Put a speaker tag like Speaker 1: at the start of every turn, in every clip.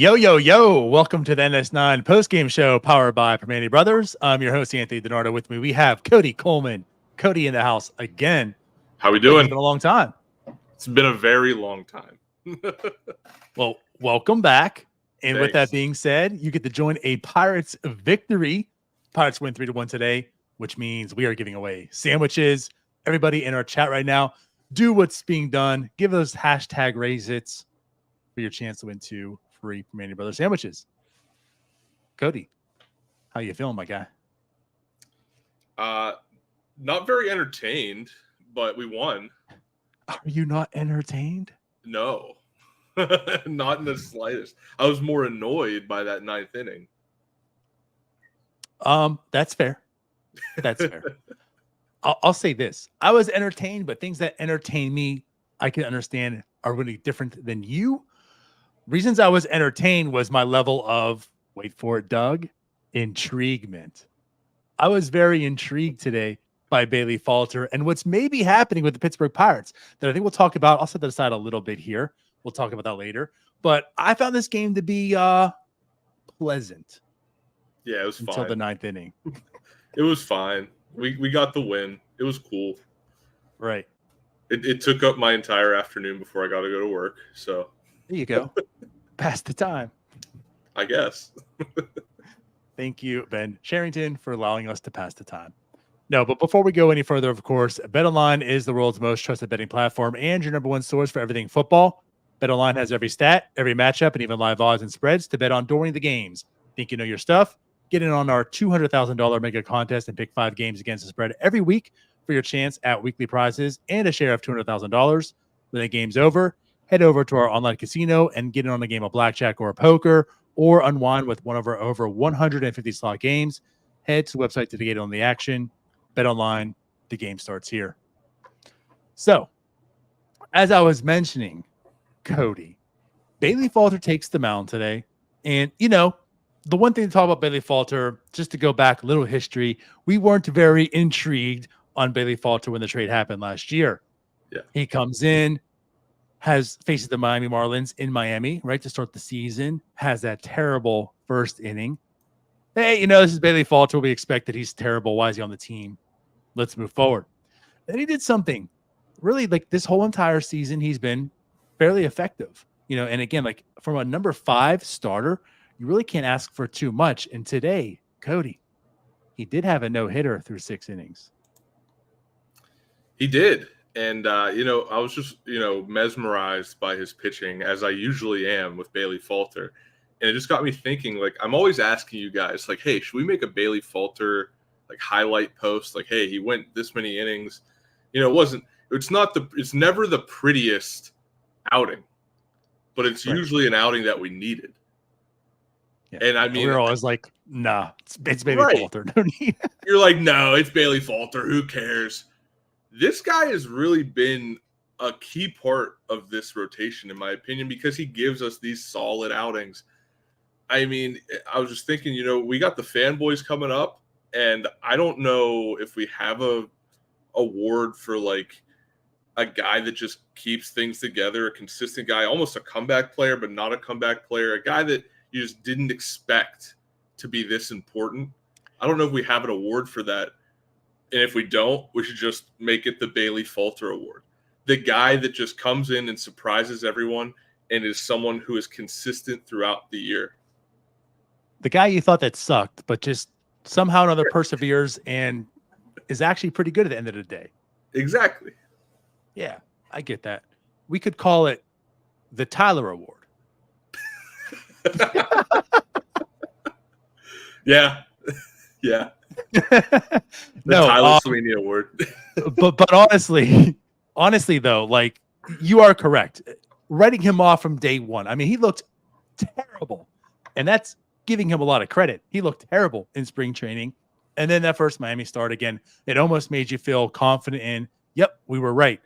Speaker 1: Yo, yo, yo. Welcome to the NS9 Postgame Show powered by Primanti Brothers. I'm your host, Anthony DiNardo. With me, we have Cody Coleman. Cody in the house again.
Speaker 2: How we
Speaker 1: Cody,
Speaker 2: doing?
Speaker 1: it's been a long time.
Speaker 2: It's been a very long time.
Speaker 1: Well, welcome back. And
Speaker 2: Thanks.
Speaker 1: with that being said, you get to join a Pirates victory. Pirates win 3-1 today, which means we are giving away sandwiches. Everybody in our chat right now, do what's being done. Give us hashtag #RaiseIts for your chance to win 2 free Primanti Brothers sandwiches. Cody, how you feeling, my guy?
Speaker 2: Not very entertained, but we won.
Speaker 1: Are you not entertained?
Speaker 2: No, not in the slightest. I was more annoyed by that 9th inning.
Speaker 1: That's fair. That's fair. I'll say this. I was entertained, but things that entertain me, I can understand are really different than you. Reasons I was entertained was my level of, wait for it, Doug, intriguement. I was very intrigued today by Bailey Falter and what's maybe happening with the Pittsburgh Pirates that I think we'll talk about. I'll set that aside a little bit here. We'll talk about that later. But I found this game to be pleasant.
Speaker 2: Yeah, it was
Speaker 1: until
Speaker 2: fine.
Speaker 1: The 9th inning.
Speaker 2: It was fine. We got the win. It was cool.
Speaker 1: Right.
Speaker 2: It took up my entire afternoon before I got to go to work. So
Speaker 1: there you go. Pass the time.
Speaker 2: I guess.
Speaker 1: Thank you, Ben Sherrington, for allowing us to pass the time. No, but before we go any further, of course, BetOnline is the world's most trusted betting platform and your #1 source for everything football. BetOnline has every stat, every matchup, and even live odds and spreads to bet on during the games. Think you know your stuff? Get in on our $200,000 mega contest and pick 5 games against the spread every week for your chance at weekly prizes and a share of $200,000. When the game's over, head over to our online casino and get in on a game of blackjack or a poker, or unwind with one of our over 150 slot games. Head to the website to get on the action. Bet online, the game starts here. So, as I was mentioning, Cody, Bailey Falter takes the mound today. And, you know, the one thing to talk about Bailey Falter, just to go back a little history, we weren't very intrigued on Bailey Falter when the trade happened last year.
Speaker 2: Yeah.
Speaker 1: He comes in, faces the Miami Marlins in Miami, right, to start the season, has that terrible first inning. Hey, you know, this is Bailey Falter. We expect that he's terrible. Why is he on the team? Let's move forward. Then he did something really, like, this whole entire season, he's been fairly effective, you know, and again, like, from a number 5 starter, you really can't ask for too much. And today, Cody, he did have a no-hitter through 6 innings.
Speaker 2: He did. And, you know, I was just, you know, mesmerized by his pitching, as I usually am with Bailey Falter. And it just got me thinking, like, I'm always asking you guys, like, hey, should we make a Bailey Falter, like, highlight post? Like, hey, he went this many innings. You know, it's never the prettiest outing, but it's usually an outing that we needed.
Speaker 1: Yeah.
Speaker 2: And I mean,
Speaker 1: we're always like, nah, it's Bailey Falter. No need.
Speaker 2: You're like, no, it's Bailey Falter. Who cares? This guy has really been a key part of this rotation, in my opinion, because he gives us these solid outings. I mean, I was just thinking, you know, we got the fanboys coming up, and I don't know if we have a award for, like, a guy that just keeps things together, a consistent guy, almost a comeback player, but not a comeback player, a guy that you just didn't expect to be this important. I don't know if we have an award for that. And if we don't, we should just make it the Bailey Falter Award. The guy that just comes in and surprises everyone and is someone who is consistent throughout the year.
Speaker 1: The guy you thought that sucked, but just somehow or another perseveres and is actually pretty good at the end of the day.
Speaker 2: Exactly.
Speaker 1: Yeah, I get that. We could call it the Tyler Award.
Speaker 2: Yeah. Yeah.
Speaker 1: No,
Speaker 2: Tyler Sweeney Award.
Speaker 1: but honestly though, like, you are correct. Writing him off from day one. I mean, he looked terrible, and that's giving him a lot of credit. He looked terrible in spring training, and then that first Miami start again, it almost made you feel confident in, yep, we were right.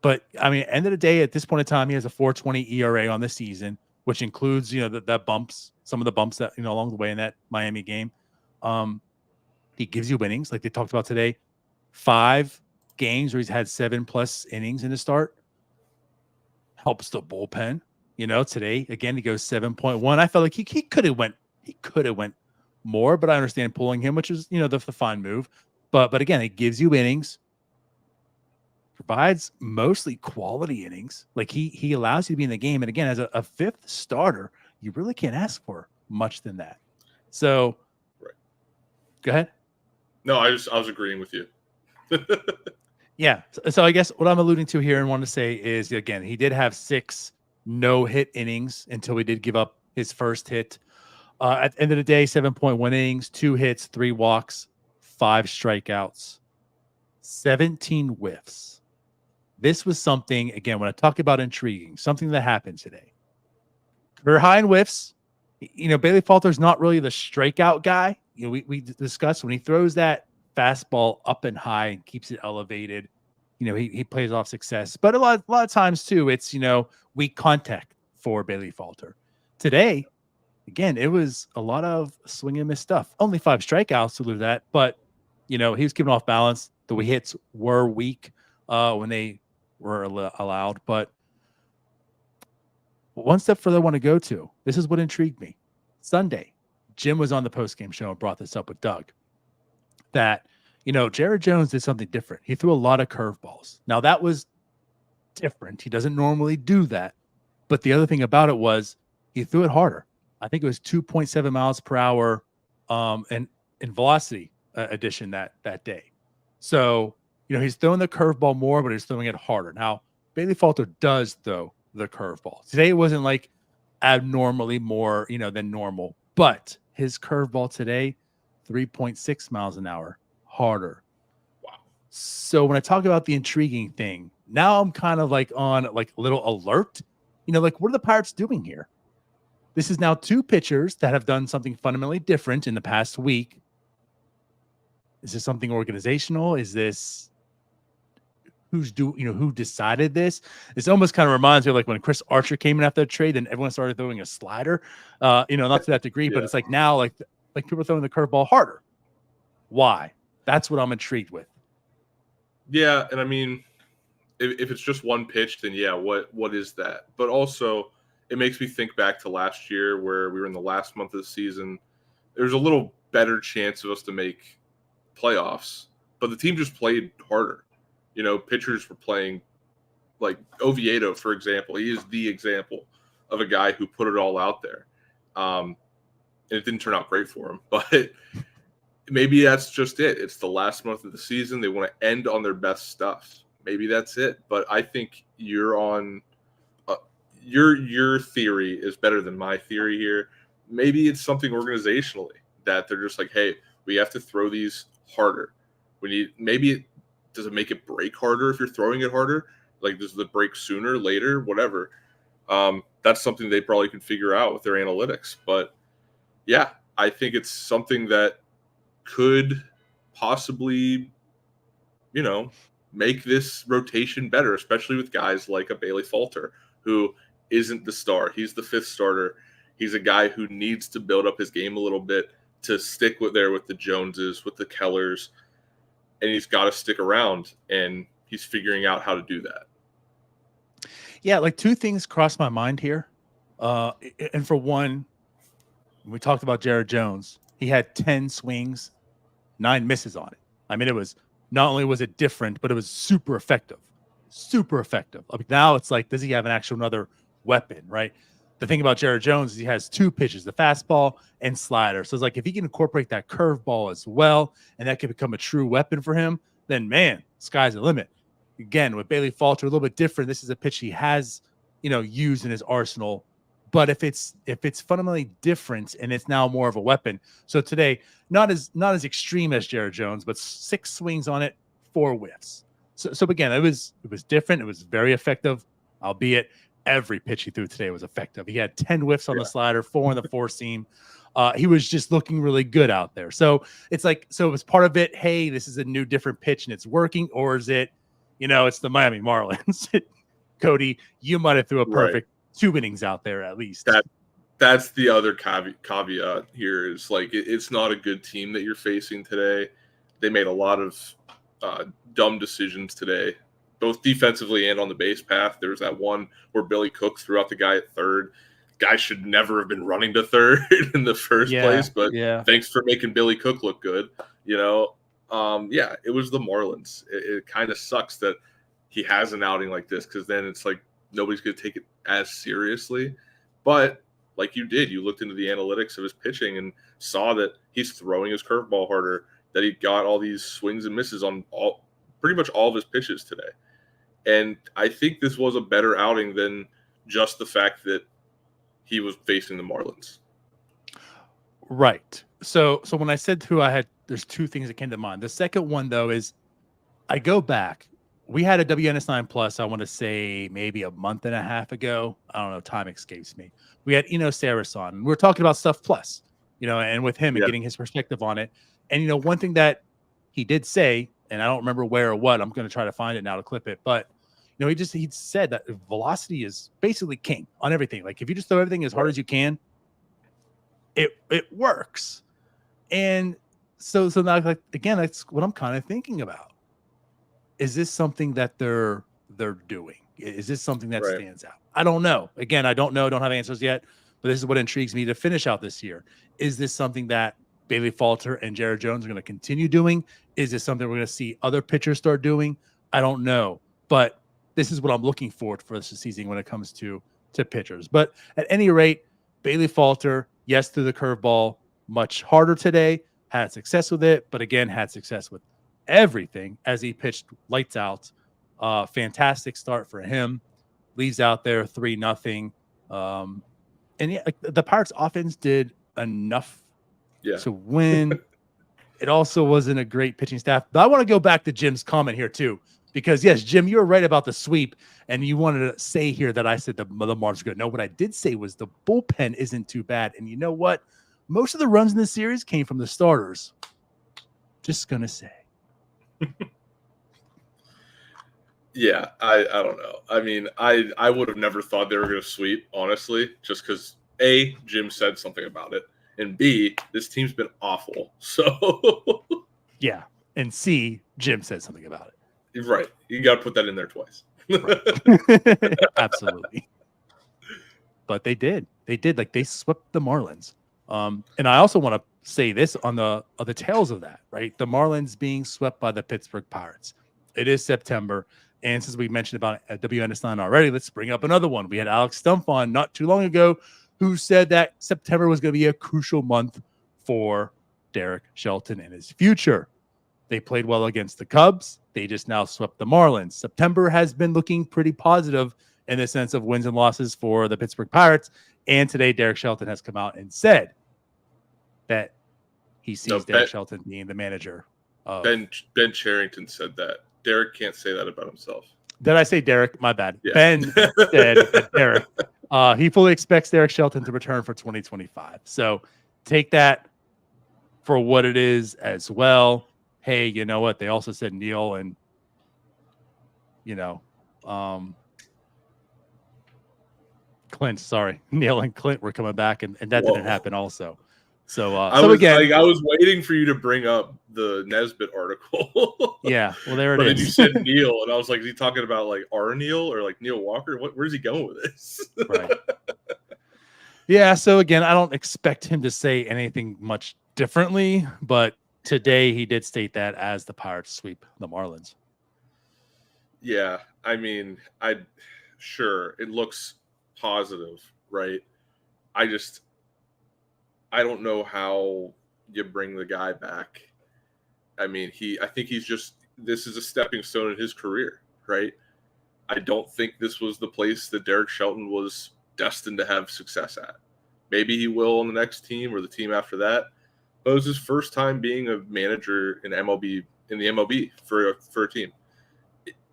Speaker 1: But I mean, end of the day, at this point in time, he has a 4.20 ERA on the season, which includes, you know, that bumps, some of the bumps that, you know, along the way in that Miami game. He gives you innings, like they talked about today. 5 games where he's had 7+ innings in the start. Helps the bullpen. Today again he goes 7.1. I felt like he could have went more, but I understand pulling him, which is the fine move. But again, it gives you innings, provides mostly quality innings. Like he allows you to be in the game. And again, as a fifth starter, you really can't ask for much than that. So,
Speaker 2: right.
Speaker 1: Go ahead.
Speaker 2: No, I was agreeing with you.
Speaker 1: Yeah. So I guess what I'm alluding to here and want to say is, again, he did have 6 no-hit innings until we did give up his first hit. At the end of the day, 7.1 innings, 2 hits, 3 walks, 5 strikeouts, 17 whiffs. This was something, again, when I talk about intriguing, something that happened today. Career high in whiffs. Bailey Falter is not really the strikeout guy. We discussed when he throws that fastball up and high and keeps it elevated, he plays off success. But a lot of times too, it's weak contact for Bailey Falter. Today, again, it was a lot of swing and miss stuff. Only 5 strikeouts to lose that, but he was giving off balance. The hits were weak when they were allowed. But one step further I want to go to. This is what intrigued me. Sunday, Jim was on the postgame show and brought this up with Doug. That Jared Jones did something different. He threw a lot of curveballs. Now that was different. He doesn't normally do that. But the other thing about it was he threw it harder. I think it was 2.7 miles per hour and in velocity addition that day. So, he's throwing the curveball more, but he's throwing it harder. Now, Bailey Falter does throw the curveball. Today it wasn't like abnormally more, than normal. But his curveball today, 3.6 miles an hour harder.
Speaker 2: Wow.
Speaker 1: So when I talk about the intriguing thing, now I'm kind of like on like a little alert. What are the Pirates doing here? This is now 2 pitchers that have done something fundamentally different in the past week. Is this something organizational? Is this who decided this? This almost kind of reminds me of like when Chris Archer came in after the trade and everyone started throwing a slider. Not to that degree, but it's like now like people are throwing the curveball harder. Why? That's what I'm intrigued with.
Speaker 2: Yeah, and I mean, if it's just one pitch, then yeah, what is that? But also, it makes me think back to last year where we were in the last month of the season. There's a little better chance of us to make playoffs, but the team just played harder. Pitchers were playing like Oviedo, for example. He is the example of a guy who put it all out there. And it didn't turn out great for him, but maybe that's just it. It's the last month of the season. They want to end on their best stuff. Maybe that's it. But I think you're on your theory is better than my theory here. Maybe it's something organizationally that they're just like, hey, we have to throw these harder. Does it make it break harder if you're throwing it harder? Like, does it break sooner, later, whatever? That's something they probably can figure out with their analytics. But yeah, I think it's something that could possibly, make this rotation better, especially with guys like a Bailey Falter, who isn't the star. He's the 5th starter. He's a guy who needs to build up his game a little bit to stick with the Joneses, with the Kellers, and he's got to stick around, and he's figuring out how to do that.
Speaker 1: Yeah, like 2 things crossed my mind here. And for one, we talked about Jared Jones. He had 10 swings, 9 misses on it. I mean, it was not only was it different, but it was super effective. Super effective. Like now it's like, does he have an actual another weapon, right? The thing about Jared Jones is he has 2 pitches, the fastball and slider. So it's like if he can incorporate that curveball as well, and that could become a true weapon for him, then man, sky's the limit. Again, with Bailey Falter, a little bit different. This is a pitch he has, used in his arsenal. But if it's fundamentally different and it's now more of a weapon. So today, not as extreme as Jared Jones, but 6 swings on it, 4 whiffs. So again, it was different. It was very effective, albeit every pitch he threw today was effective. He had 10 whiffs on the slider, 4 on the 4-seam. He was just looking really good out there. So it's like, so it was part of it. Hey, this is a new, different pitch and it's working. Or is it, it's the Miami Marlins. Cody, you might have threw a perfect 2 innings out there at least.
Speaker 2: That's the other caveat here is like, it's not a good team that you're facing today. They made a lot of dumb decisions today both defensively and on the base path. There was that one where Billy Cook threw out the guy at third. Guy should never have been running to third in the first place, but thanks for making Billy Cook look good. You know, it was the Marlins. It kind of sucks that he has an outing like this, because then it's like nobody's going to take it as seriously. But like you did, you looked into the analytics of his pitching and saw that he's throwing his curveball harder, that he got all these swings and misses on pretty much all of his pitches today. And I think this was a better outing than just the fact that he was facing the Marlins.
Speaker 1: Right. So when I said there's two things that came to mind. The second one, though, is I go back. We had a WNS9 Plus, I want to say maybe a month and a half ago. I don't know. Time escapes me. We had Eno Saris on. And we were talking about Stuff Plus, and with him and getting his perspective on it. And, one thing that he did say, and I don't remember where or what, I'm going to try to find it now to clip it, but he said that velocity is basically king on everything. Like if you just throw everything as hard as you can, it works. And so now, like, again, that's what I'm kind of thinking about. Is this something that they're doing? Is this something that stands out? I don't know. Again, I don't know. Don't have answers yet, but this is what intrigues me to finish out this year. Is this something that Bailey Falter and Jared Jones are going to continue doing? Is this something we're going to see other pitchers start doing? I don't know, but this is what I'm looking for this season when it comes to pitchers. But at any rate, Bailey Falter, yes, threw the curveball much harder today, had success with it, but again, had success with everything as he pitched lights out. Fantastic start for him. Leaves out there 3-0. The Pirates offense did enough to win. It also wasn't a great pitching staff. But I want to go back to Jim's comment here too, because yes, Jim, you were right about the sweep, and you wanted to say here that I said the Marlins are good. No, what I did say was the bullpen isn't too bad. And you know what? Most of the runs in this series came from the starters. Just gonna say.
Speaker 2: Yeah, I don't know. I mean, I would have never thought they were going to sweep, honestly, just because A, Jim said something about it, and B, this team's been awful. So
Speaker 1: yeah, and C, Jim said something about
Speaker 2: it. Right, you got to put that in there twice.
Speaker 1: Right. Absolutely. But they did. Like they swept the Marlins. And I also want to say this on the tails of that, right? The Marlins being swept by the Pittsburgh Pirates. It is September. And since we mentioned about WNS9 already, let's bring up another one. We had Alex Stumpf on not too long ago, who said that September was going to be a crucial month for Derek Shelton and his future. They played well against the Cubs. They just now swept the Marlins. September has been looking pretty positive in the sense of wins and losses for the Pittsburgh Pirates. And today, Derek Shelton has come out and said that he sees Derek Shelton being the manager.
Speaker 2: Ben Cherington said that. Derek can't say that about himself.
Speaker 1: Did I say Derek? My bad. Yeah. Ben said that Derek. He fully expects Derek Shelton to return for 2025. So take that for what it is as well. Hey, you know what? They also said Neil and, Clint. Sorry, Neil and Clint were coming back, and that didn't happen also. So, I
Speaker 2: was waiting for you to bring up the Nesbitt article.
Speaker 1: Yeah, well, there it is.
Speaker 2: But then you said Neil, and I was like, is he talking about like our Neil or like Neil Walker? Where's he going with this?
Speaker 1: Right. Yeah. So again, I don't expect him to say anything much differently, but today he did state that as the Pirates sweep the Marlins.
Speaker 2: Yeah, I mean, sure it looks positive, right? I don't know how you bring the guy back. I mean, I think this is a stepping stone in his career, right? I don't think this was the place that Derek Shelton was destined to have success at. Maybe he will on the next team or the team after that. But it was his first time being a manager in the MLB for a team.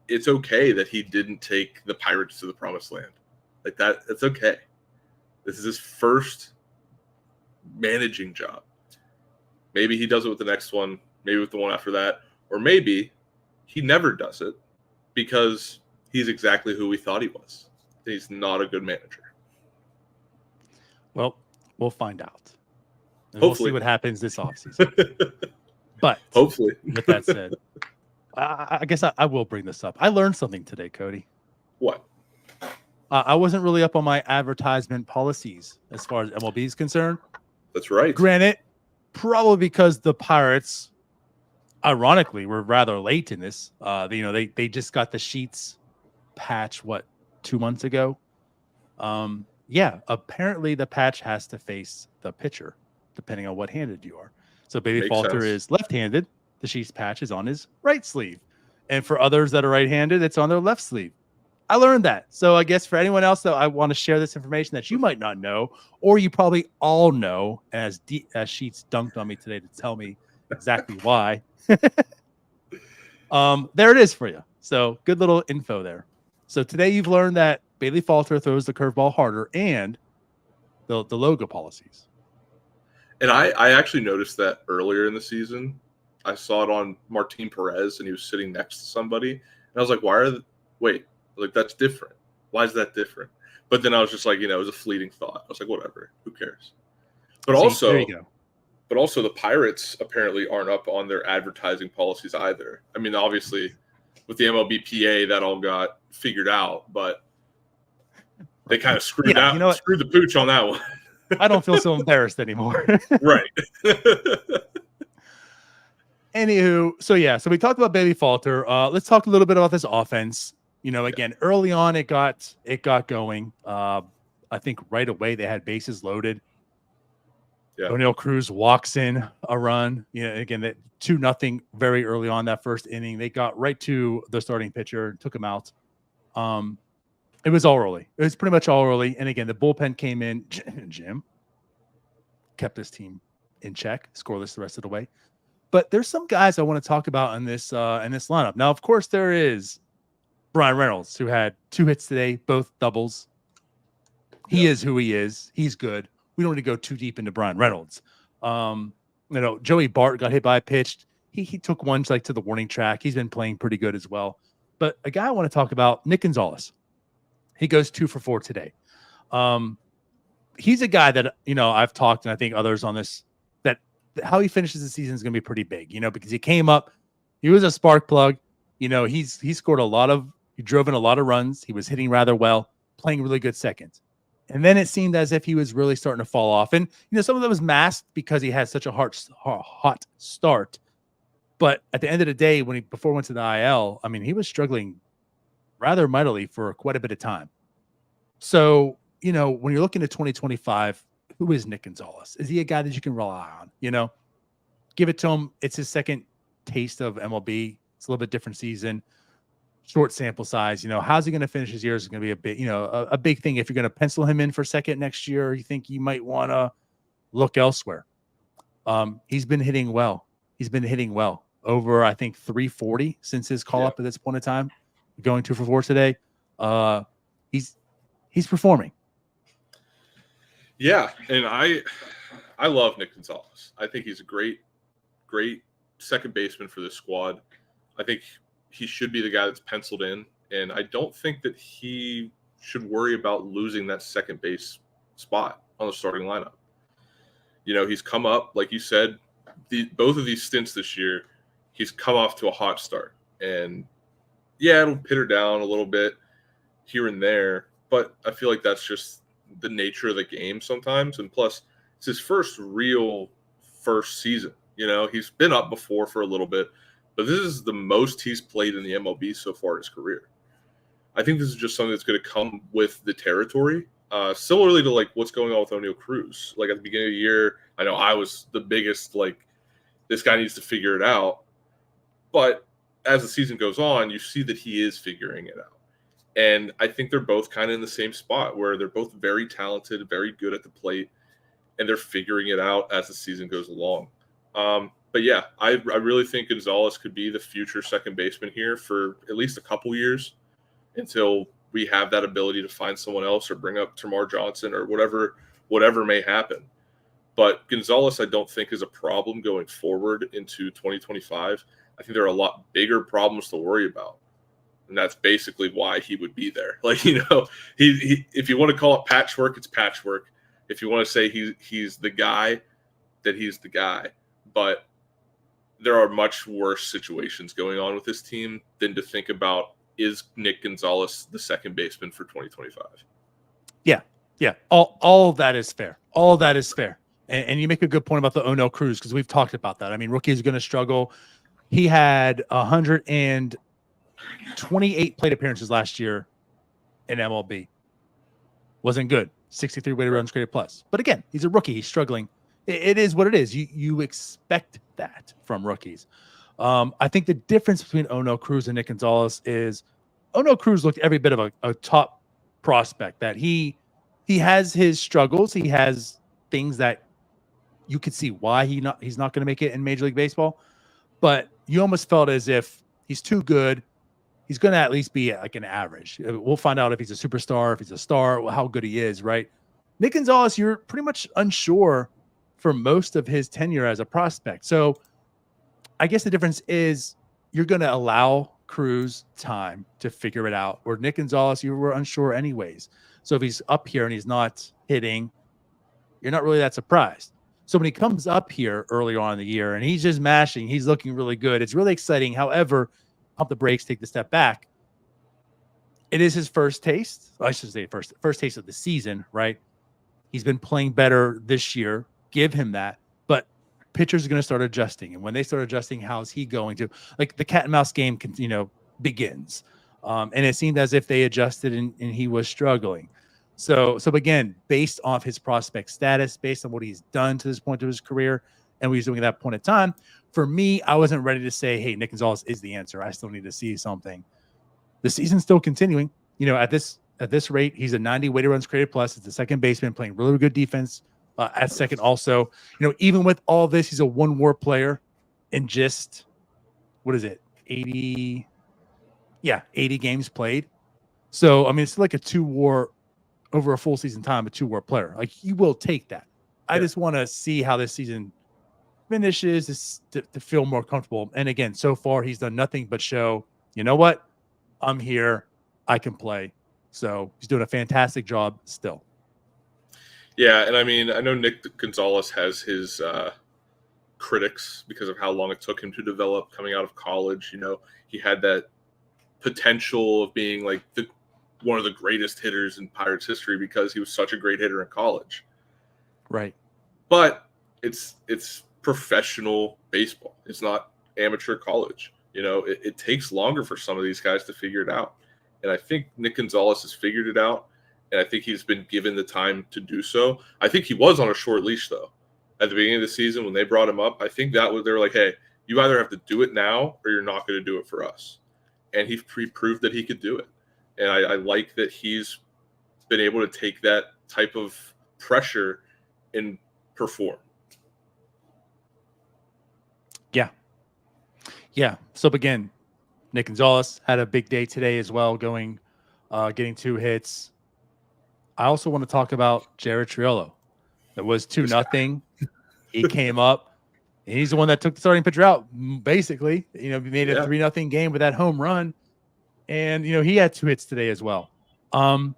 Speaker 2: It's okay that he didn't take the Pirates to the promised land. Like that, it's okay. This is his first managing job. Maybe he does it with the next one, maybe with the one after that, or maybe he never does it because he's exactly who we thought he was. He's not a good manager.
Speaker 1: Well, we'll find out. And
Speaker 2: Hopefully.
Speaker 1: We'll see what happens this offseason. But
Speaker 2: hopefully,
Speaker 1: with that said, I guess I will bring this up. I learned something today, Cody.
Speaker 2: What?
Speaker 1: I wasn't really up on my advertisement policies as far as MLB is concerned.
Speaker 2: That's right.
Speaker 1: Granted, probably because the Pirates, ironically, were rather late in this. They just got the sheets patch 2 months ago. Yeah, apparently the patch has to face the pitcher, depending on what handed you are. So Bailey
Speaker 2: Makes
Speaker 1: Falter
Speaker 2: sense.
Speaker 1: is left-handed. The sheets patch is on his right sleeve, and for others that are right-handed, it's on their left sleeve. I learned that. So I guess for anyone else that I want to share this information that you might not know, or you probably all know, as Sheets dunked on me today to tell me exactly why. There it is for you. So good little info there. So today you've learned that Bailey Falter throws the curveball harder and the logo policies.
Speaker 2: And I actually noticed that earlier in the season. I saw it on Martin Perez, and he was sitting next to somebody. And I was like, like, that's different. Why is that different? But then I was just like, it was a fleeting thought. I was like, whatever, who cares? But
Speaker 1: There you go.
Speaker 2: But also the Pirates apparently aren't up on their advertising policies either. I mean, obviously with the MLBPA, that all got figured out, but they kind of screwed the pooch on that one.
Speaker 1: I don't feel so embarrassed anymore.
Speaker 2: Right.
Speaker 1: Anywho, so we talked about Bailey Falter. Let's talk a little bit about this offense. Again, early on it got going. I think right away they had bases loaded. Yeah. O'Neal Cruz walks in a run. Again, that 2-0 very early on that first inning. They got right to the starting pitcher, took him out. It was all early. It was pretty much all early. And again, the bullpen came in. Jim kept this team in check, scoreless the rest of the way. But there's some guys I want to talk about in this lineup. Now, of course, there is Brian Reynolds, who had 2 hits today, both doubles. He is who he is. He's good. We don't need to go too deep into Brian Reynolds. Joey Bart got hit by a pitch. He took one to the warning track. He's been playing pretty good as well. But a guy I want to talk about, Nick Gonzalez. He goes 2 for 4 today. He's a guy that, I've talked, and I think others on this, that how he finishes the season is going to be pretty big, because he came up, he was a spark plug. He scored he drove in a lot of runs. He was hitting rather well, playing really good second. And then it seemed as if he was really starting to fall off. And, some of that was masked because he had such a hot start. But at the end of the day, before he went to the IL, he was struggling rather mightily for quite a bit of time. So, when you're looking at 2025, who is Nick Gonzalez? Is he a guy that you can rely on? Give it to him. It's his second taste of MLB. It's a little bit different season. Short sample size. How's he going to finish his year is going to be a big, a big thing. If you're going to pencil him in for second next year, you think you might want to look elsewhere. He's been hitting well. Over, I think, 340 since his call up at this point in time. Going 2 for 4 today. He's performing.
Speaker 2: Yeah, and I love Nick Gonzalez. I think he's a great second baseman for this squad. I think he should be the guy that's penciled in, and I don't think that he should worry about losing that second base spot on the starting lineup. He's come up, like you said, both of these stints this year, he's come off to a hot start. And, it'll pitter down a little bit here and there, but I feel like that's just the nature of the game sometimes. And plus, it's his first season. He's been up before for a little bit, but this is the most he's played in the MLB so far in his career. I think this is just something that's going to come with the territory. Similarly to what's going on with O'Neal Cruz. At the beginning of the year, I know I was the biggest, this guy needs to figure it out. But as the season goes on, you see that he is figuring it out. And I think they're both kind of in the same spot where they're both very talented, very good at the plate, and they're figuring it out as the season goes along. But yeah, I really think Gonzalez could be the future second baseman here for at least a couple years until we have that ability to find someone else or bring up Tamar Johnson or whatever may happen. But Gonzalez, I don't think, is a problem going forward into 2025. I think there are a lot bigger problems to worry about. And that's basically why he would be there. He if you want to call it patchwork, it's patchwork. If you want to say he's the guy, that he's the guy. But there are much worse situations going on with this team than to think about, is Nick Gonzalez the second baseman for 2025?
Speaker 1: Yeah. Yeah. All of that is fair. All of that is fair. And you make a good point about the O'Neill Cruz, because we've talked about that. I mean, rookie is going to struggle. He had 128 plate appearances last year in MLB. Wasn't good. 63 weighted runs created plus. But again, he's a rookie. He's struggling. It is what it is. You expect that from rookies. I think the difference between O'Neill Cruz and Nick Gonzalez is O'Neill Cruz looked every bit of a top prospect, that he has his struggles. He has things that you could see why he's not going to make it in Major League Baseball. But you almost felt as if he's too good. He's going to at least be like an average. We'll find out if he's a superstar, if he's a star, how good he is, right? Nick Gonzalez, you're pretty much unsure for most of his tenure as a prospect. So I guess the difference is you're going to allow Cruz time to figure it out, where Nick Gonzalez, you were unsure anyways. So if he's up here and he's not hitting, you're not really that surprised. So when he comes up here early on in the year and he's just mashing, he's looking really good. It's really exciting. However, pump the brakes, take the step back. It is his first taste. I should say first taste of the season, right? He's been playing better this year. Give him that. But pitchers are going to start adjusting. And when they start adjusting, how's he going to? Like the cat and mouse game, begins. And it seemed as if they adjusted and he was struggling. So again, based off his prospect status, based on what he's done to this point of his career, and what he's doing at that point in time, for me, I wasn't ready to say, hey, Nick Gonzalez is the answer. I still need to see something. The season's still continuing. At this rate, he's a 90 weighted runs created plus. It's the second baseman playing really good defense at second also. Even with all this, he's a one WAR player in just, 80? Yeah, 80 games played. So, I mean, it's like a 2 WAR over a full season time, a 2 WAR player. Like, you will take that. I just want to see how this season finishes to feel more comfortable. And again, so far he's done nothing but show, you know what? I'm here. I can play. So he's doing a fantastic job still.
Speaker 2: Yeah, and I mean, I know Nick Gonzalez has his critics because of how long it took him to develop coming out of college. He had that potential of being like one of the greatest hitters in Pirates history because he was such a great hitter in college.
Speaker 1: Right.
Speaker 2: But it's professional baseball. It's not amateur college. It takes longer for some of these guys to figure it out. And I think Nick Gonzalez has figured it out. And I think he's been given the time to do so. I think he was on a short leash, though, at the beginning of the season when they brought him up. I think they were like, hey, you either have to do it now or you're not going to do it for us. And he proved that he could do it. And I like that he's been able to take that type of pressure and perform.
Speaker 1: Yeah. So again, Nick Gonzalez had a big day today as well, getting 2 hits. I also want to talk about Jared Triolo. It was 2-0. He came up. And he's the one that took the starting pitcher out, basically. He made a 3-0 game with that home run. And, he had 2 hits today as well. I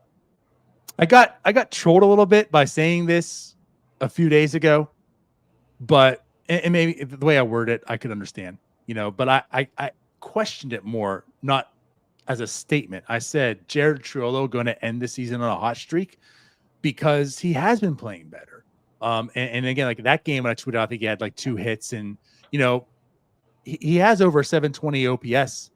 Speaker 1: got trolled a little bit by saying this a few days ago, but and maybe the way I word it, I could understand, but I questioned it more, not as a statement. I said, Jared Triolo going to end the season on a hot streak because he has been playing better. And again, like that game when I tweeted out, I think he had like 2 hits and, he has over 720 OPS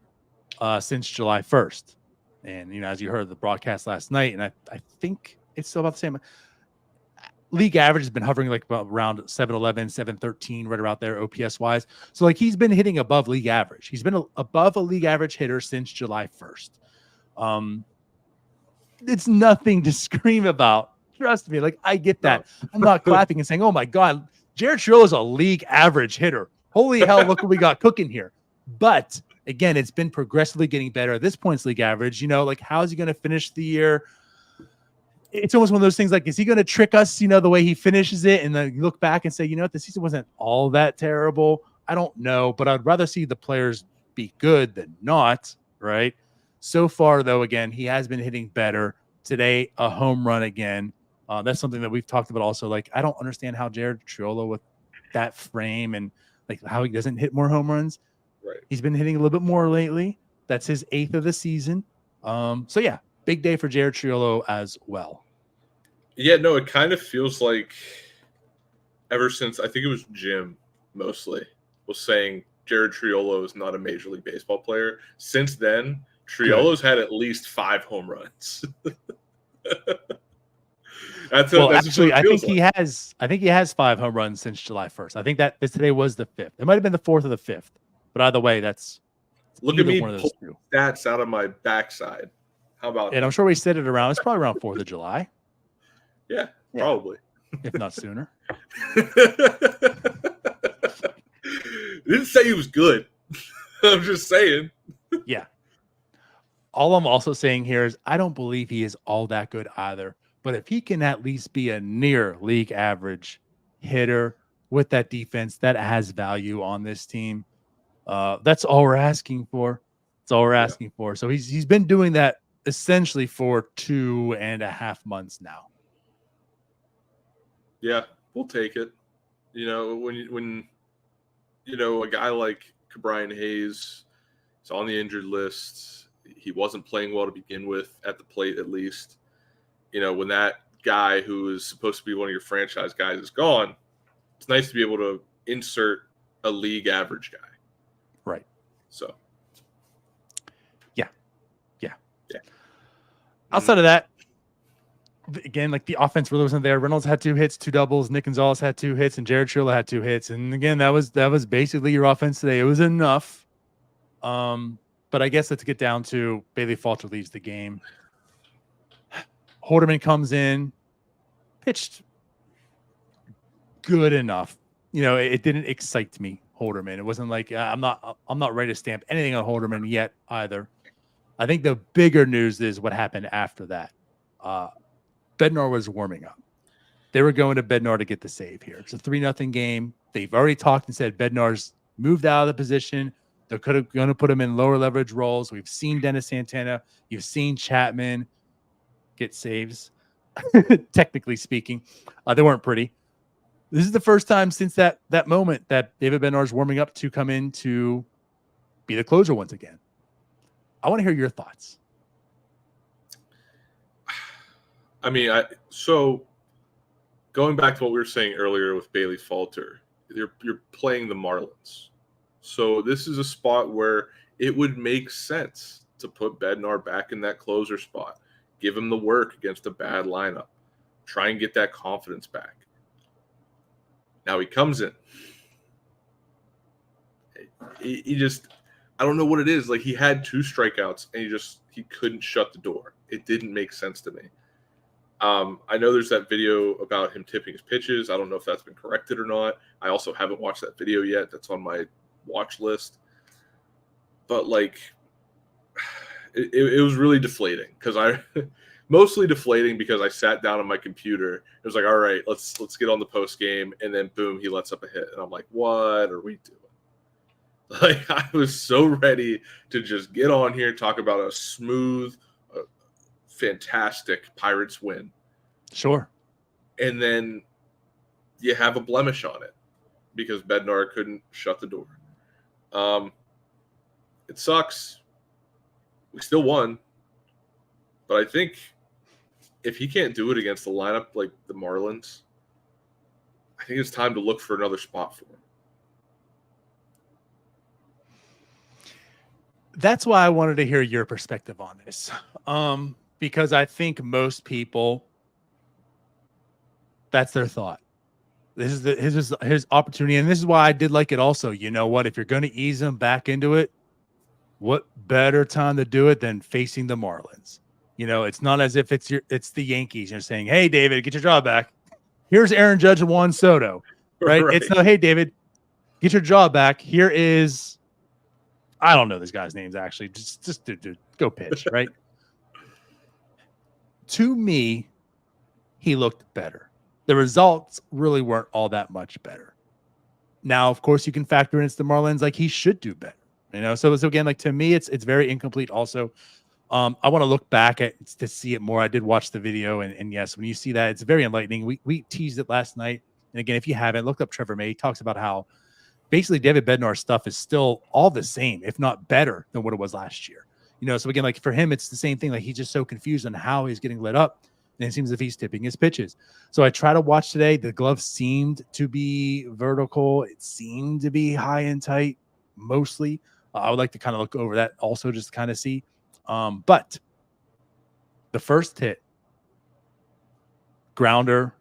Speaker 1: since July 1st. And, as you heard the broadcast last night, and I think it's still about the same. League average has been hovering like about around 711, 713, right around there OPS wise. So like he's been hitting above league average. He's been above a league average hitter since July 1st. It's nothing to scream about. Trust me. Like I get that. I'm not clapping and saying, oh my God, Jared Triolo is a league average hitter. Holy hell, look what we got cooking here. But again, it's been progressively getting better. At this point, it's league average. Like how is he going to finish the year? It's almost one of those things like, is he going to trick us, the way he finishes it? And then you look back and say, the season wasn't all that terrible. I don't know, but I'd rather see the players be good than not, right? So far, though, again, he has been hitting better. Today, a home run again. That's something that we've talked about also. Like, I don't understand how Jared Triolo with that frame and like how he doesn't hit more home runs.
Speaker 2: Right.
Speaker 1: He's been hitting a little bit more lately. That's his 8th of the season. So yeah, big day for Jared Triolo as well.
Speaker 2: Yeah, no, it kind of feels like ever since I think it was Jim mostly was saying Jared Triolo is not a Major League Baseball player. Since then, Triolo's had at least 5 home runs.
Speaker 1: Actually, I think he has 5 home runs since July 1st. I think that today was the 5th. It might have been the 4th or the 5th. But either way, that's
Speaker 2: look at me
Speaker 1: one of those two.
Speaker 2: Stats out of my backside. How about?
Speaker 1: And I'm sure we said it around. It's probably around 4th of July.
Speaker 2: Yeah, probably.
Speaker 1: If not sooner.
Speaker 2: Didn't say he was good. I'm just saying.
Speaker 1: Yeah. All I'm also saying here is I don't believe he is all that good either. But if he can at least be a near league average hitter with that defense that has value on this team, that's all we're asking for. That's all we're asking for. So he's been doing that essentially for 2.5 months now.
Speaker 2: Yeah, we'll take it. You know, when a guy like Brian Hayes is on the injured list, he wasn't playing well to begin with at the plate at least. You know, when that guy who is supposed to be one of your franchise guys is gone, it's nice to be able to insert a league average guy.
Speaker 1: Right.
Speaker 2: So. Yeah.
Speaker 1: Outside of that, again, like the offense really wasn't there. Reynolds had 2 hits, 2 doubles. Nick Gonzalez had 2 hits, and Jared Triolo had 2 hits. And again, that was basically your offense today. It was enough. But I guess let's get down to Bailey Falter leaves the game. Holderman comes in, pitched good enough. You know, it didn't excite me, Holderman. It wasn't like I'm not ready to stamp anything on Holderman yet either. I think the bigger news is what happened after that. Bednar was warming up. They were going to Bednar to get the save here. It's a 3-0 game. They've already talked and said Bednar's moved out of the position. They're going to put him in lower leverage roles. We've seen Dennis Santana. You've seen Chapman get saves, technically speaking. They weren't pretty. This is the first time since that moment that David Bednar's warming up to come in to be the closer once again. I want to hear your thoughts.
Speaker 2: I mean, so going back to what we were saying earlier with Bailey Falter, you're playing the Marlins. So this is a spot where it would make sense to put Bednar back in that closer spot, give him the work against a bad lineup, try and get that confidence back. Now he comes in. He just, I don't know what it is. Like, he had 2 strikeouts and he couldn't shut the door. It didn't make sense to me. I know there's that video about him tipping his pitches. I don't know if that's been corrected or not. I also haven't watched that video yet. That's on my watch list. But like, it was really deflating mostly deflating because I sat down on my computer. It was like, all right, let's get on the post game, and then boom, he lets up a hit, and I'm like, what are we doing? Like, I was so ready to just get on here and talk about a smooth, fantastic Pirates win.
Speaker 1: Sure.
Speaker 2: And then you have a blemish on it because Bednar couldn't shut the door. It sucks. We still won. But I think if he can't do it against the lineup like the Marlins, I think it's time to look for another spot for him.
Speaker 1: That's why I wanted to hear your perspective on this. Because I think most people, that's their thought. This is his opportunity. And this is why I did like it also. You know what? If you're going to ease him back into it, what better time to do it than facing the Marlins? You know, it's not as if it's the Yankees. You're saying, hey, David, get your job back. Here's Aaron Judge and Juan Soto, right? It's no, hey, David, get your job back. Here is, I don't know this guy's names actually. Just dude, go pitch, right? To me, he looked better. The results really weren't all that much better. Now, of course, you can factor in it's the Marlins, like he should do better. You know, so again, like to me, it's very incomplete. Also, I want to look back to see it more. I did watch the video, and yes, when you see that, it's very enlightening. We teased it last night, and again, if you haven't, look up Trevor May. He talks about how basically David Bednar's stuff is still all the same, if not better than what it was last year. So again, like for him, it's the same thing. Like he's just so confused on how he's getting lit up, and it seems as if he's tipping his pitches. So I try to watch today. The glove seemed to be vertical. It seemed to be high and tight mostly. I would like to kind of look over that also, just to kind of see. But the first hit, grounder,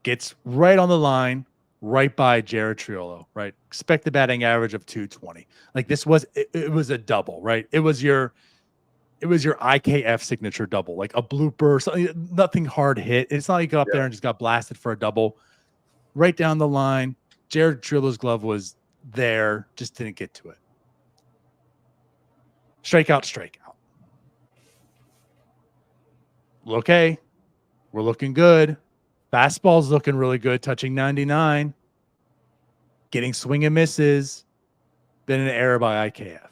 Speaker 1: gets right on the line, right by Jared Triolo, right? Expected batting average of 220. Like this was, it was a double, right? It was your IKF signature double, like a blooper, something, nothing hard hit. It's not like you got up there and just got blasted for a double. Right down the line, Jared Triolo's glove was there, just didn't get to it. Strikeout. Okay, we're looking good. Fastball's looking really good, touching 99. Getting swing and misses. Then an error by IKF.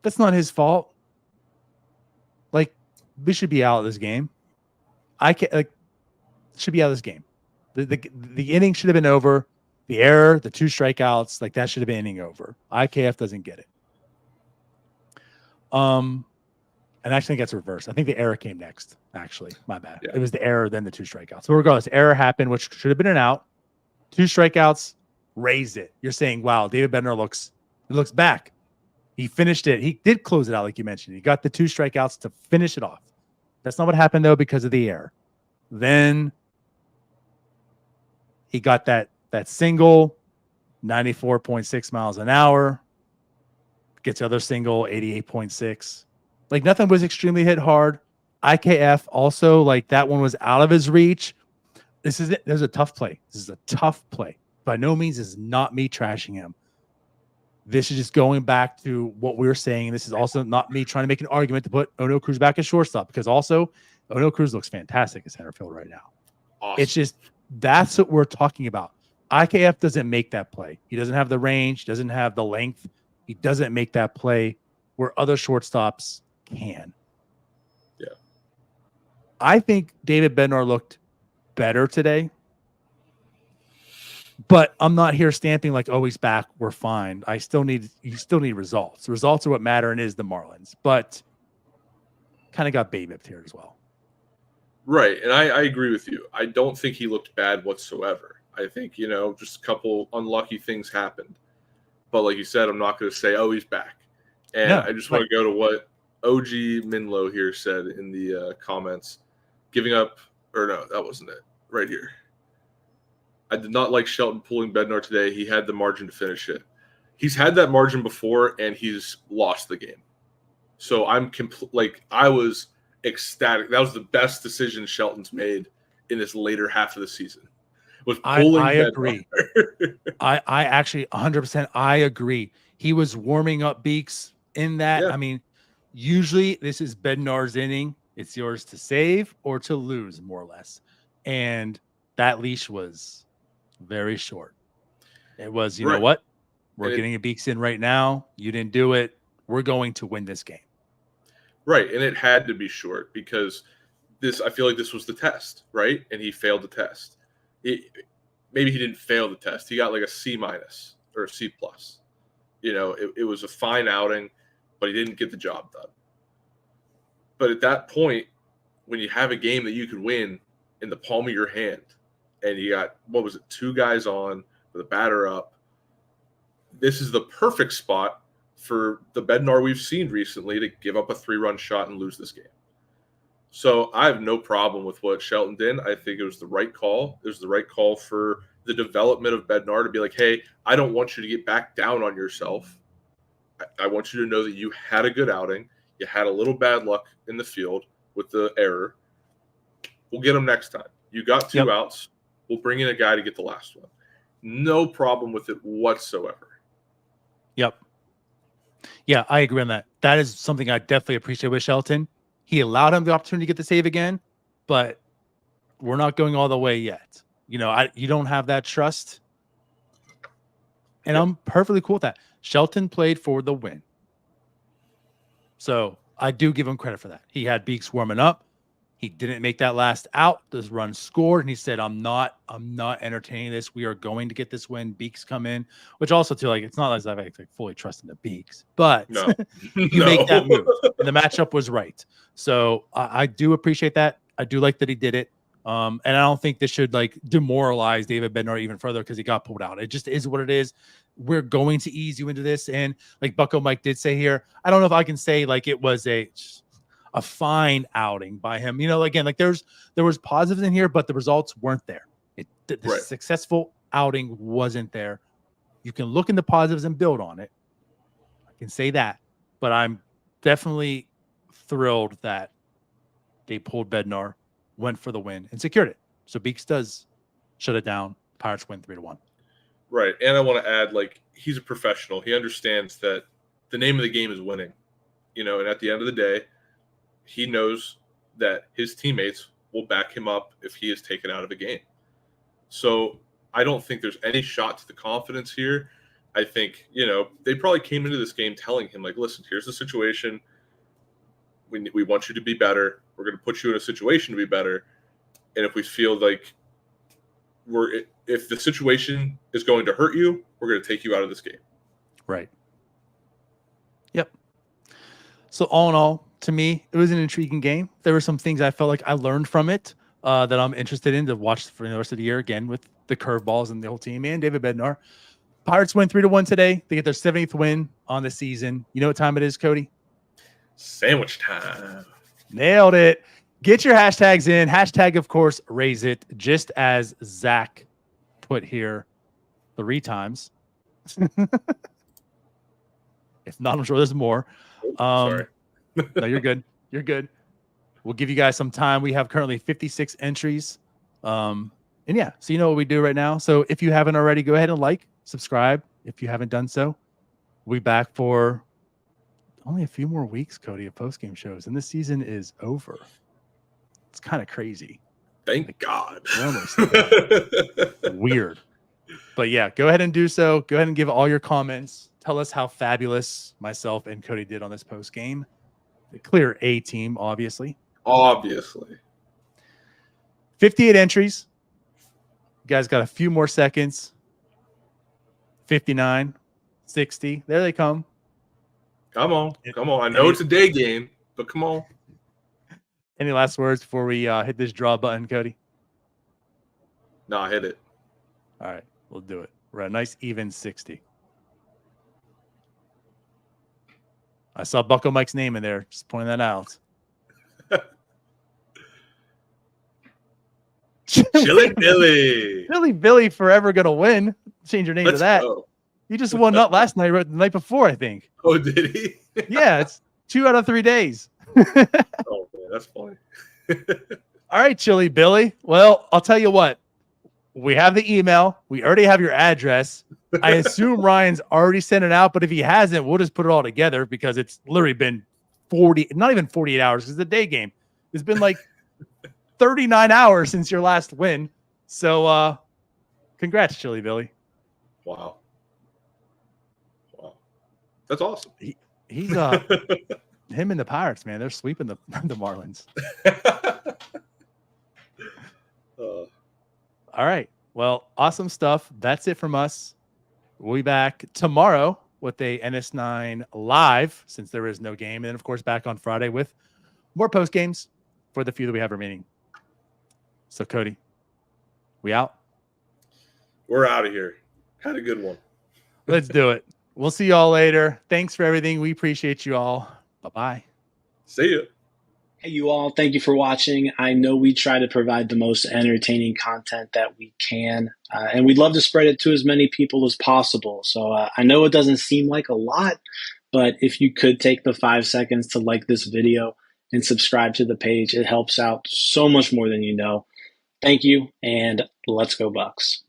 Speaker 1: That's not his fault. Like, we should be out of this game. Should be out of this game. The inning should have been over. The error, the 2 strikeouts, like that should have been inning over. IKF doesn't get it. And actually, I think that's reversed. I think the error came next. Actually, my bad. Yeah. It was the error, then the 2 strikeouts. So regardless, error happened, which should have been an out. 2 strikeouts, raised it. You're saying, wow, David Bednar looks back. He finished it. He did close it out, like you mentioned. He got the 2 strikeouts to finish it off. That's not what happened, though, because of the error. Then he got that single, 94.6 miles an hour. Gets the other single, 88.6. Like nothing was extremely hit hard. IKF also, like that one was out of his reach. This is it. There's a tough play. This is a tough play. By no means is not me trashing him. This is just going back to what we were saying. This is also not me trying to make an argument to put Ono Cruz back at shortstop, because also Ono Cruz looks fantastic at center field right now. Awesome. It's just, that's what we're talking about. IKF doesn't make that play. He doesn't have the range, doesn't have the length. He doesn't make that play where other shortstops can.
Speaker 2: Yeah.
Speaker 1: I think David Bednar looked better today, but I'm not here stamping like, oh, he's back, we're fine. You still need results. Results are what matter, and is the Marlins, but kind of got baby-whipped here as well.
Speaker 2: Right, and I agree with you. I don't think he looked bad whatsoever. I think, just a couple unlucky things happened. But like you said, I'm not going to say, oh, he's back. And no, I just want to go to what OG Minlow here said in the comments. Giving up, or no, that wasn't it. Right here. I did not like Shelton pulling Bednar today. He had the margin to finish it. He's had that margin before, and he's lost the game. So I was ecstatic. That was the best decision Shelton's made in this later half of the season.
Speaker 1: I agree. I actually 100%. I agree. He was warming up Beeks in that. Yeah. I mean, usually this is Bednar's inning. It's yours to save or to lose, more or less. And that leash was very short. It was, you know what? We're getting a Beeks in right now. You didn't do it. We're going to win this game.
Speaker 2: Right. And it had to be short because I feel like this was the test, right? And he failed the test. Maybe he didn't fail the test. He got like a C- or a C+. It was a fine outing, but he didn't get the job done. But at that point, when you have a game that you could win in the palm of your hand, and you got, 2 guys on with a batter up, this is the perfect spot for the Bednar we've seen recently to give up a 3-run shot and lose this game. So I have no problem with what Shelton did. I think it was the right call. It was the right call for the development of Bednar to be like, hey, I don't want you to get back down on yourself. I want you to know that you had a good outing. You had a little bad luck in the field with the error. We'll get him next time. You got 2 outs. We'll bring in a guy to get the last one. No problem with it whatsoever.
Speaker 1: Yep. Yeah, I agree on that. That is something I definitely appreciate with Shelton. He allowed him the opportunity to get the save again, but we're not going all the way yet. You don't have that trust. And I'm perfectly cool with that. Shelton played for the win. So I do give him credit for that. He had Beeks warming up. He didn't make that last out. This run scored, and he said, I'm not entertaining this. We are going to get this win. Beaks come in, which also too, like, it's not as I like fully trust in the Beaks, but
Speaker 2: No.
Speaker 1: you make that move, and the matchup was right. So I do appreciate that. I do like that he did it. And I don't think this should like demoralize David Bednar even further because he got pulled out. It just is what it is. We're going to ease you into this. And like Bucko Mike did say here, I don't know if I can say like it was a fine outing by him. You know, again, like there was positives in here, but the results weren't there. The
Speaker 2: Right.
Speaker 1: successful outing wasn't there. You can look in the positives and build on it. I can say that, but I'm definitely thrilled that they pulled Bednar, went for the win, and secured it. So Beaks does shut it down. Pirates win 3-1.
Speaker 2: Right. And I want to add, like, he's a professional. He understands that the name of the game is winning. You know, and at the end of the day, he knows that his teammates will back him up if he is taken out of a game. So I don't think there's any shot to the confidence here. I think, you know, they probably came into this game telling him, like, listen, here's the situation. We want you to be better. We're going to put you in a situation to be better. And if we feel like if the situation is going to hurt you, we're going to take you out of this game.
Speaker 1: Right. Yep. So all in all, to me, it was an intriguing game. There were some things I felt like I learned from it that I'm interested in to watch for the rest of the year, again, with the curveballs and the whole team and David Bednar. Pirates win 3-1 today. They get their 70th win on the season. You know what time it is, Cody?
Speaker 2: Sandwich time.
Speaker 1: Nailed it. Get your hashtags in. Hashtag, of course, raise it, just as Zach put here 3 times. If not, I'm sure there's more.
Speaker 2: Sorry.
Speaker 1: No, you're good. You're good. We'll give you guys some time. We have currently 56 entries. And yeah, so you know what we do right now. So if you haven't already, go ahead and like, subscribe. If you haven't done so, we'll be back for only a few more weeks, Cody, of post-game shows. And this season is over. It's kind of crazy.
Speaker 2: Thank God.
Speaker 1: Weird. But yeah, go ahead and do so. Go ahead and give all your comments. Tell us how fabulous myself and Cody did on this post game. The clear A team, obviously.
Speaker 2: Obviously.
Speaker 1: 58 entries. You guys got a few more seconds. 59, 60. There they come.
Speaker 2: Come on. Come on. I know it's a day game, but come on.
Speaker 1: Any last words before we hit this draw button, Cody?
Speaker 2: No, hit it.
Speaker 1: All right, we'll do it. We're at a nice even 60. I saw Bucko Mike's name in there. Just pointing that out.
Speaker 2: Chili Billy.
Speaker 1: Chili Billy forever going to win. Change your name to that.
Speaker 2: Go.
Speaker 1: He just won up last night, the night before, I think.
Speaker 2: Oh, did he?
Speaker 1: Yeah, it's 2 out of 3 days.
Speaker 2: Oh, man, that's funny.
Speaker 1: All right, Chili Billy. Well, I'll tell you what. We have the email. We already have your address. I assume Ryan's already sent it out, but if he hasn't, we'll just put it all together because it's literally been 40, not even 48 hours. It's a day game. It's been like 39 hours since your last win. So congrats, Chili Billy.
Speaker 2: Wow. That's awesome.
Speaker 1: He's him and the Pirates, man. They're sweeping the Marlins. All right. Well, awesome stuff. That's it from us. We'll be back tomorrow with a NS9 live since there is no game. And then, of course, back on Friday with more post games for the few that we have remaining. So, Cody, we out?
Speaker 2: We're out of here. Had a good one.
Speaker 1: Let's do it. We'll see y'all later. Thanks for everything. We appreciate you all. Bye-bye.
Speaker 2: See ya.
Speaker 3: Hey, you all. Thank you for watching. I know we try to provide the most entertaining content that we can, and we'd love to spread it to as many people as possible. So I know it doesn't seem like a lot, but if you could take the 5 seconds to like this video and subscribe to the page, it helps out so much more than you know. Thank you, and let's go Bucks.